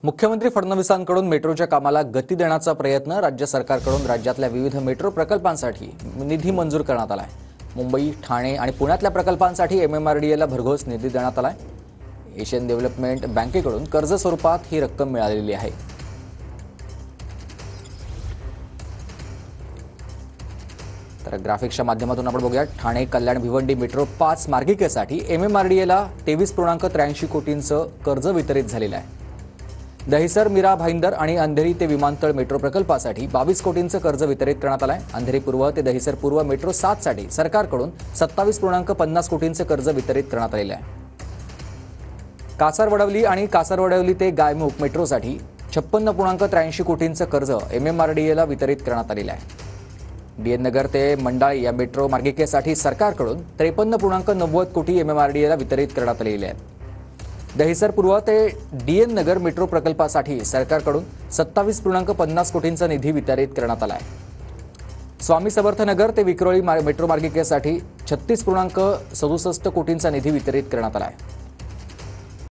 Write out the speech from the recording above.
मुख्यमंत्री फडणवीसांकडून मेट्रोच्या कामाला गती देण्याचा प्रयत्न राज्य सरकारकडून राज्यातल्या विविध मेट्रो प्रकल्पांसाठी निधी मंजूर करण्यात आलाय। मुंबई, ठाणे आणि पुण्यातल्या प्रकल्पांसाठी एमएमआरडीएला भरघोस निधी देण्यात आलाय। एशियन डेव्हलपमेंट बँकेकडून कर्ज स्वरूपात ही रक्कम मिळालेली आहे। तर ग्राफिक्सच्या माध्यमातून आपण बघूया, ठाणे कल्याण भिवंडी मेट्रो 5 मार्गिकेसाठी एमएमआरडीएला 23.83 कोटींचं कर्ज वितरित झालेलं आहे। दहिसर, मीरा भाईंदर आणि अंधेरी ते विमानतळ मेट्रो प्रकल्पासाठी 22 कोटींचं कर्ज वितरित करण्यात आलंय। अंधेरी पूर्व ते दहिसर पूर्व मेट्रो 7 साठी सरकारकडून 27.50 कोटींचं कर्ज वितरित करण्यात आलेलं आहे। कासारवडवली आणि कासारवडवली ते गायमुख मेट्रोसाठी 56.83 कोटींचं कर्ज एमएमआरडीएला वितरित करण्यात आलेलं आहे। डीएन नगर ते मंडाळी या मेट्रो मार्गिकेसाठी सरकारकडून 53.90 कोटी एमएमआरडीएला वितरित करण्यात आलेले आहेत। दहिसर पूर्व ते डीएन नगर मेट्रो प्रकल्पासाठी सरकारकडून 27.50 कोटींचा निधी वितरित करण्यात आला आहे। स्वामी समर्थ नगर ते विक्रोळी मेट्रो मार्गिकेसाठी 36.67 कोटींचा निधी वितरित करण्यात आला आहे।